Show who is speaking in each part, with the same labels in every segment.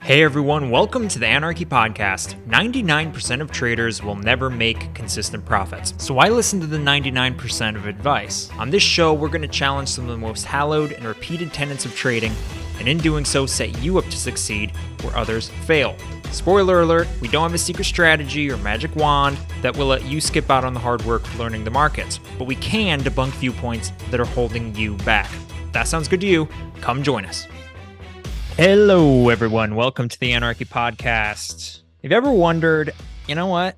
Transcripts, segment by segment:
Speaker 1: Hey everyone, welcome to the Anarchy Podcast. 99% of traders will never make consistent profits. So why listen to the 99% of advice? On this show, we're going to challenge some of the most hallowed and repeated tenets of trading, and in doing so, set you up to succeed where others fail. Spoiler alert, we don't have a secret strategy or magic wand that will let you skip out on the hard work of learning the markets, but we can debunk viewpoints that are holding you back. If that sounds good to you, come join us. Hello, everyone. Welcome to the Anarchy Podcast. Have you ever wondered, you know what?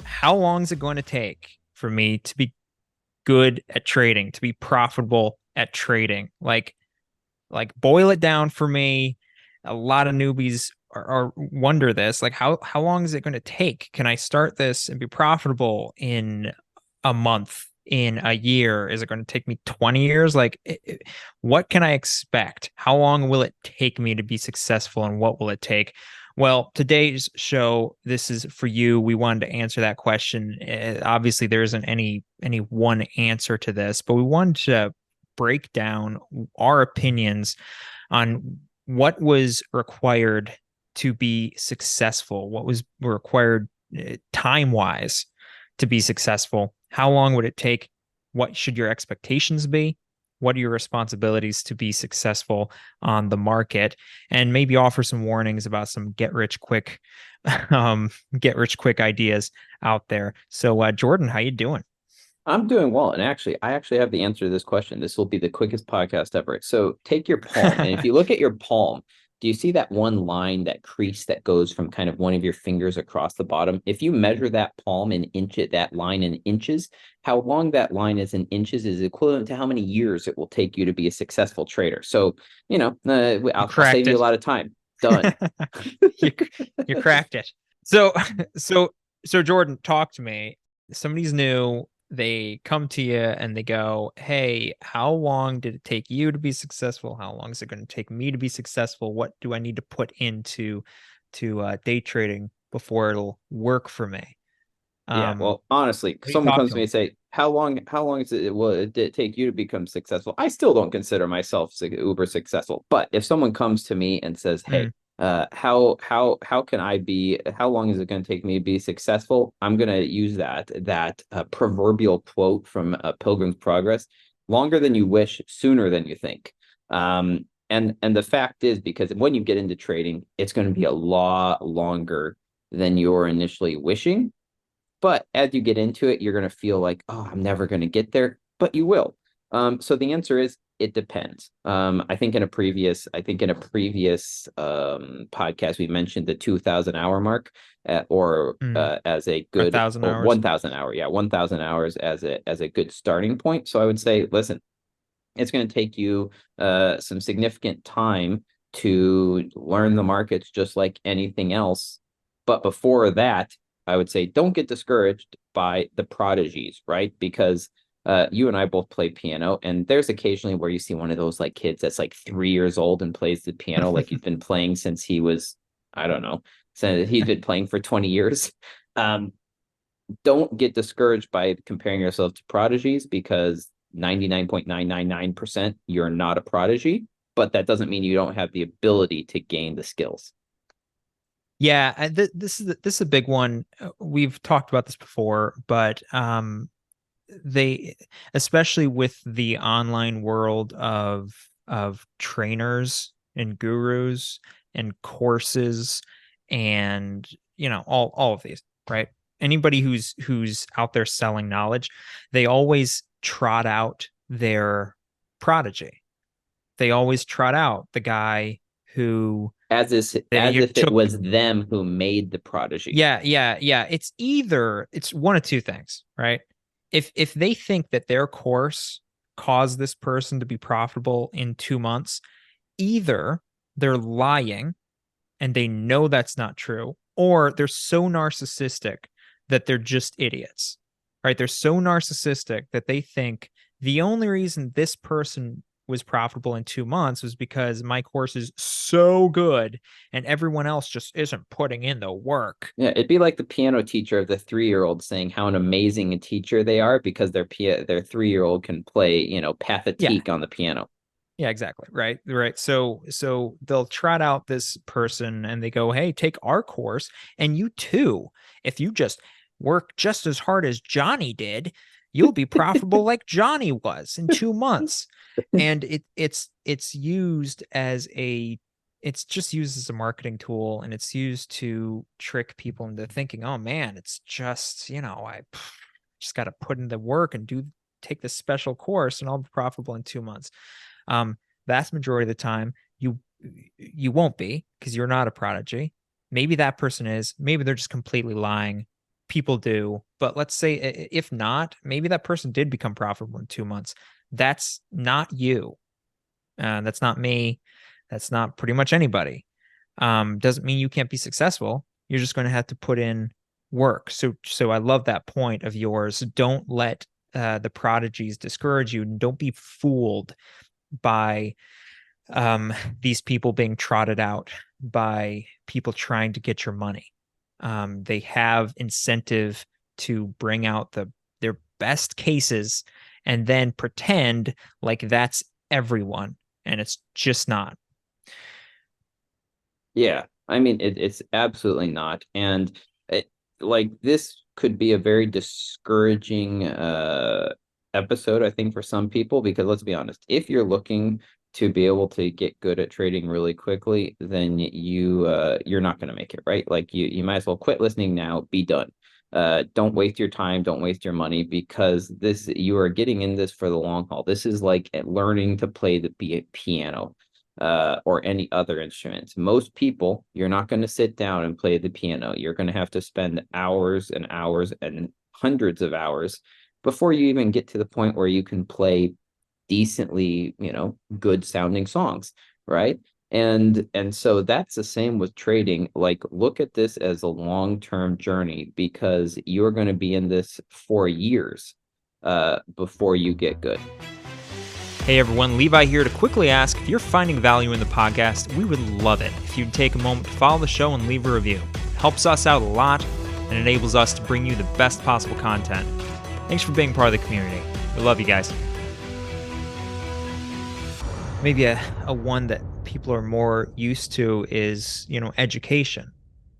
Speaker 1: How long is it going to take for me to be good at trading, to be profitable at trading? Like boil it down for me. A lot of newbies are wonder this. Like, how long is it going to take? Can I start this and be profitable in a month? In a year? Is it going to take me 20 years? What can I expect? How long will it take me to be successful, and what will it take? Well, today's show, this is for you. We wanted to answer that question. Obviously, there isn't any one answer to this, but we wanted to break down our opinions on what was required to be successful, what was required time-wise to be successful. How long would it take? What should your expectations be? What are your responsibilities to be successful on the market? And maybe offer some warnings about some get-rich-quick ideas out there. So, Jordan, how you doing?
Speaker 2: I'm doing well. And I actually have the answer to this question. This will be the quickest podcast ever. So take your palm. And if you look at your palm, do you see that one line, that crease that goes from kind of one of your fingers across the bottom? If you measure that palm and inch it, that line in inches, how long that line is in inches is equivalent to how many years it will take you to be a successful trader. So, I'll save you a lot of time. Done.
Speaker 1: you cracked it. So Jordan, talk to me. Somebody's new. They come to you and they go, hey, how long did it take you to be successful? How long is it going to take me to be successful? What do I need to put into day trading before it'll work for me?
Speaker 2: Yeah, well, honestly, someone comes to me and say, how long will it take you to become successful? I still don't consider myself uber successful. But if someone comes to me and says, hey, how can I be, how long is it going to take me to be successful? I'm going to use that proverbial quote from Pilgrim's Progress: longer than you wish, sooner than you think. And the fact is, because when you get into trading, it's going to be a lot longer than you're initially wishing. But as you get into it, you're going to feel like, oh, I'm never going to get there, but you will. So the answer is, it depends. I think in a previous podcast, we mentioned the 2,000 hour mark, as a good
Speaker 1: 1,000 hours.
Speaker 2: 1,000 hour. Yeah. 1,000 hours as a good starting point. So I would say, listen, it's going to take you some significant time to learn the markets, just like anything else. But before that, I would say, don't get discouraged by the prodigies, right? Because you and I both play piano, and there's occasionally where you see one of those like kids that's like 3 years old and plays the piano like he's been playing since he was, I don't know, so he's been playing for 20 years. Don't get discouraged by comparing yourself to prodigies, because 99.999% you're not a prodigy, but that doesn't mean you don't have the ability to gain the skills.
Speaker 1: Yeah, this is a big one. We've talked about this before, but they, especially with the online world of trainers and gurus and courses, and all of these, right? Anybody who's out there selling knowledge, they always trot out their prodigy. They always trot out the guy who,
Speaker 2: as if it was them who made the prodigy.
Speaker 1: Yeah. It's one of two things, right? If they think that their course caused this person to be profitable in 2 months, either they're lying and they know that's not true, or they're so narcissistic that they're just idiots, right? They're so narcissistic that they think the only reason this person was profitable in 2 months was because my course is so good and everyone else just isn't putting in the work.
Speaker 2: Yeah, it'd be like the piano teacher of the 3-year-old saying how an amazing a teacher they are because their 3-year-old can play, Pathétique on the piano.
Speaker 1: Yeah, exactly. Right. Right. So they'll trot out this person and they go, "Hey, take our course and you too. If you just work just as hard as Johnny did, you'll be profitable like Johnny was in 2 months." And it's used as a it's just used as a marketing tool, and it's used to trick people into thinking, "Oh man, it's just, I just got to put in the work and do take this special course and I'll be profitable in 2 months." Um, Vast majority of the time, you won't be because you're not a prodigy. Maybe that person is. Maybe they're just completely lying. People do, but let's say if not, maybe that person did become profitable in 2 months. That's not you. That's not me. That's not pretty much anybody. Doesn't mean you can't be successful. You're just going to have to put in work. So I love that point of yours. Don't let the prodigies discourage you. Don't be fooled by these people being trotted out by people trying to get your money. They have incentive to bring out their best cases and then pretend like that's everyone, and it's just not.
Speaker 2: Yeah, I mean it's absolutely not, and like this could be a very discouraging episode, I think, for some people, because let's be honest, if you're looking to be able to get good at trading really quickly, then you're not going to make it, right? Like you might as well quit listening now, be done. Don't waste your time, don't waste your money, because this you are getting in this for the long haul. This is like learning to play the piano or any other instruments. Most people, you're not going to sit down and play the piano. You're going to have to spend hours and hours and hundreds of hours before you even get to the point where you can play decently, good sounding songs, right? And so that's the same with trading. Like, look at this as a long-term journey, because you're going to be in this for years before you get good.
Speaker 1: Hey everyone, Levi here to quickly ask if you're finding value in the podcast. We would love it if you'd take a moment to follow the show and leave a review. It helps us out a lot and enables us to bring you the best possible content. Thanks for being part of the community. We love you guys. Maybe a one that people are more used to is, education.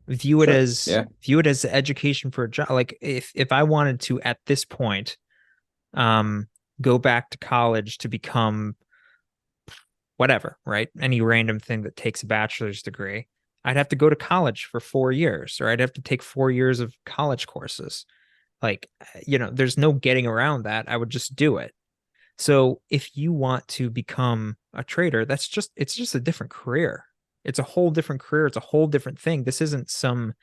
Speaker 1: View it
Speaker 2: Sure.
Speaker 1: as
Speaker 2: Yeah.
Speaker 1: education for a job. Like if I wanted to at this point go back to college to become whatever, right? Any random thing that takes a bachelor's degree, I'd have to go to college for 4 years, or I'd have to take 4 years of college courses. Like, there's no getting around that. I would just do it. So if you want to become a trader, it's just a different career. It's a whole different career. It's a whole different thing. This isn't some,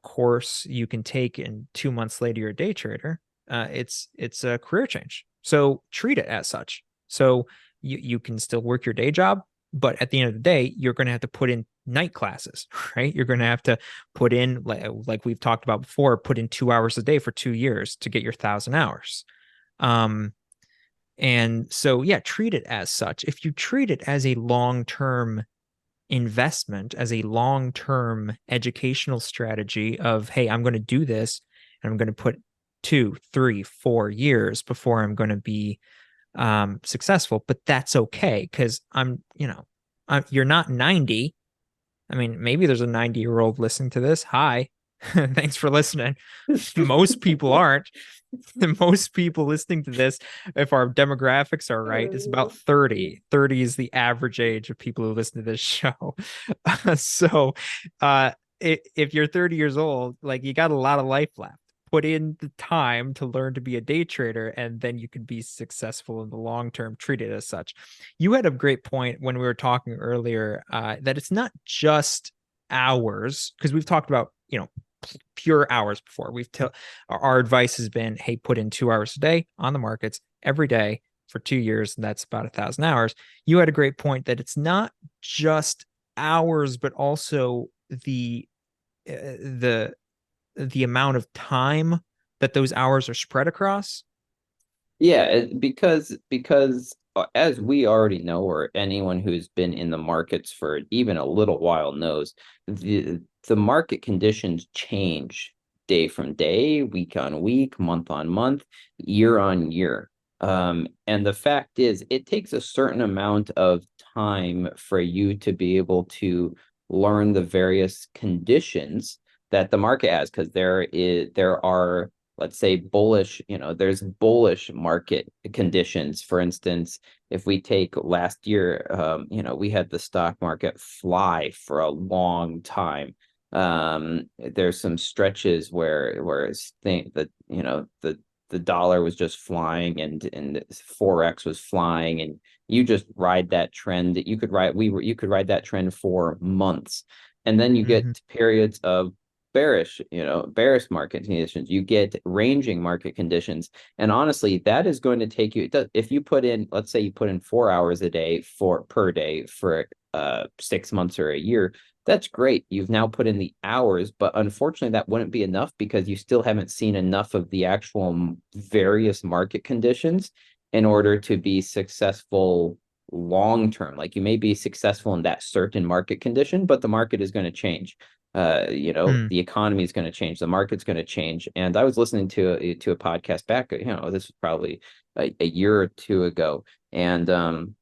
Speaker 1: course you can take and 2 months later you're a day trader. It's a career change. So treat it as such. So you can still work your day job, but at the end of the day, you're going to have to put in night classes, right? You're going to have to put in, like we've talked about before, put in 2 hours a day for 2 years to get your 1,000 hours. And so, yeah, treat it as such. If you treat it as a long-term investment, as a long-term educational strategy of, hey, I'm going to do this and I'm going to put 2, 3, 4 years before I'm going to be successful, but that's okay because you're not 90. I mean, maybe there's a 90-year-old listening to this. Hi, thanks for listening. Most people aren't. Most people listening to this, if our demographics are right, is about 30. 30 is the average age of people who listen to this show. So if you're 30 years old, like, you got a lot of life left. Put in the time to learn to be a day trader, and then you can be successful in the long term. Treat it as such. You had a great point when we were talking earlier that it's not just hours, because we've talked about, pure hours before. Our advice has been, hey, put in 2 hours a day on the markets every day for 2 years, and that's about 1,000 hours. You had a great point that it's not just hours, but also the amount of time that those hours are spread across.
Speaker 2: Yeah, because as we already know, or anyone who's been in the markets for even a little while knows, the market conditions change day from day, week on week, month on month, year on year. And the fact is, it takes a certain amount of time for you to be able to learn the various conditions that the market has, because there are, let's say, bullish, there's bullish market conditions. For instance, if we take last year, we had the stock market fly for a long time. There's some stretches where it's think that, the dollar was just flying, and Forex was flying, and you just ride that trend. You could ride that trend for months. And then you get periods of bearish market conditions. You get ranging market conditions. And honestly, that is going to take you, if you put in, let's say you put in 4 hours a day per day for 6 months or a year, that's great. You've now put in the hours, but unfortunately that wouldn't be enough, because you still haven't seen enough of the actual various market conditions in order to be successful long term. Like, you may be successful in that certain market condition, but the market is going to change. The economy is going to change, the market's going to change. And I was listening to a podcast back, this was probably a year or two ago, and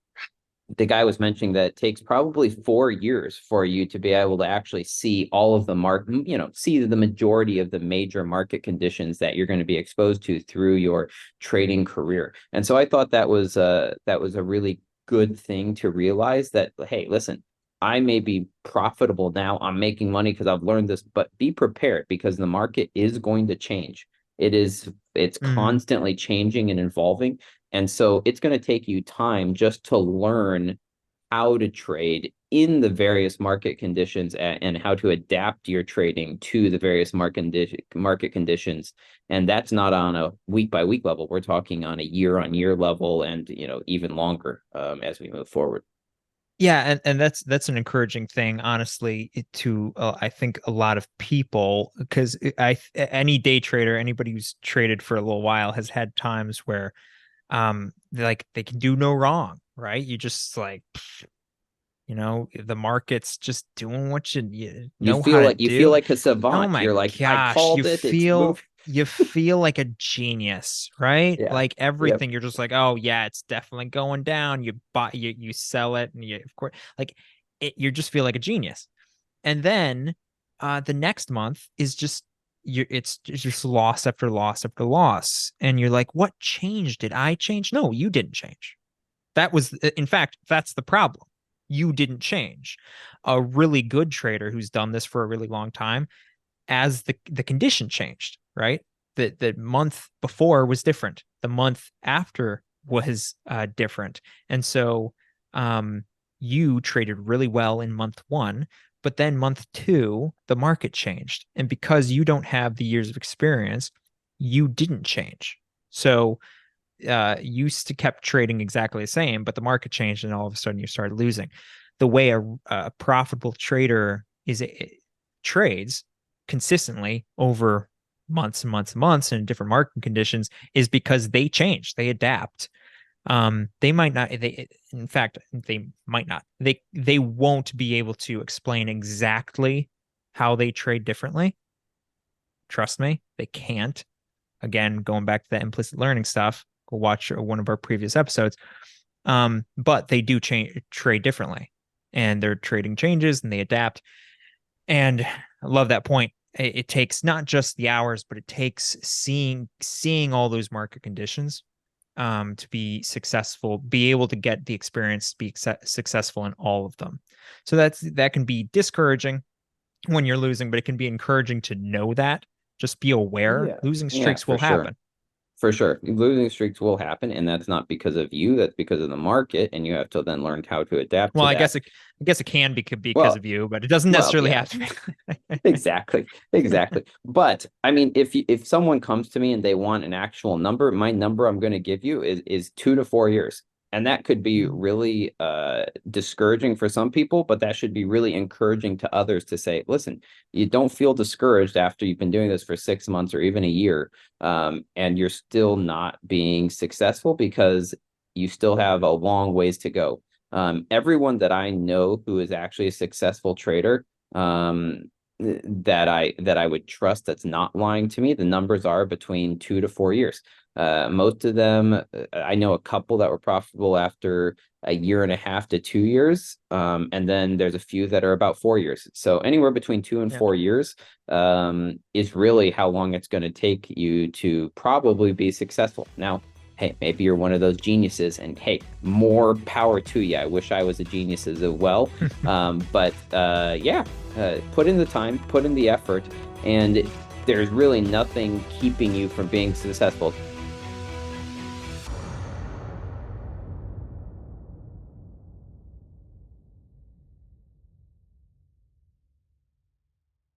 Speaker 2: the guy was mentioning that it takes probably 4 years for you to be able to actually see all of the see the majority of the major market conditions that you're going to be exposed to through your trading career. And so I thought that was a really good thing to realize, that, hey, listen, I may be profitable now, I'm making money because I've learned this, but be prepared, because the market is going to change. It's constantly changing and evolving. And so it's going to take you time just to learn how to trade in the various market conditions, and how to adapt your trading to the various market conditions. And that's not on a week by week level. We're talking on a year on year level, and even longer as we move forward.
Speaker 1: Yeah, and that's an encouraging thing, honestly, to I think a lot of people, because any day trader, anybody who's traded for a little while, has had times where like they can do no wrong, right? You just like, the market's just doing what you know how to
Speaker 2: You feel
Speaker 1: do.
Speaker 2: like a
Speaker 1: Oh
Speaker 2: savant.
Speaker 1: my
Speaker 2: You're like, I
Speaker 1: gosh,
Speaker 2: called it. It's moved.
Speaker 1: you feel like a genius, right?
Speaker 2: Yeah.
Speaker 1: Like
Speaker 2: Yep.
Speaker 1: everything, you're just like, oh yeah, it's definitely going down. You buy, you sell it, and you, of course, like you just feel like a genius. And then the next month is just it's just loss after loss after loss. And you're like, what changed? Did I change? No, you didn't change. That was, in fact, that's the problem. You didn't change. A really good trader who's done this for a really long time, as the condition changed, right? The month before was different. The month after was different. And so you traded really well in month one, but then month two, the market changed. And because you don't have the years of experience, you didn't change. So you kept trading exactly the same, but the market changed, and all of a sudden you started losing. The way a profitable trader trades consistently over months and months and months in different market conditions is because they change, they adapt. They might not, in fact, they might not, they won't be able to explain exactly how they trade differently. Trust me, they can't. Again, going back to that implicit learning stuff, go watch one of our previous episodes. But they do trade differently, and their trading changes and they adapt. And I love that point. It takes not just the hours, but it takes seeing all those market conditions to be successful, be able to get the experience, to be successful in all of them. So that can be discouraging when you're losing, but it can be encouraging to know that. Just be aware. Losing streaks will happen.
Speaker 2: For sure. Losing streaks will happen, and that's not because of you, that's because of the market, and you have to then learn how to adapt
Speaker 1: Well,
Speaker 2: to
Speaker 1: I
Speaker 2: that.
Speaker 1: guess it can be because of you, but it doesn't necessarily have to be.
Speaker 2: Exactly. But I mean, if someone comes to me and they want an actual number, my number I'm going to give you is 2 to 4 years. And that could be really discouraging for some people, but that should be really encouraging to others to say, listen, you don't feel discouraged after you've been doing this for 6 months or even a year, and you're still not being successful, because you still have a long ways to go. Everyone that I know who is actually a successful trader, that I would trust that's not lying to me, the numbers are between 2 to 4 years. Most of them, I know a couple that were profitable after a year and a half to 2 years. And then there's a few that are about 4 years. So anywhere between 2 and 4 years is really how long it's going to take you to probably be successful. Now, hey, maybe you're one of those geniuses, and hey, more power to you. I wish I was a genius as well. But put in the time, put in the effort, and there's really nothing keeping you from being successful.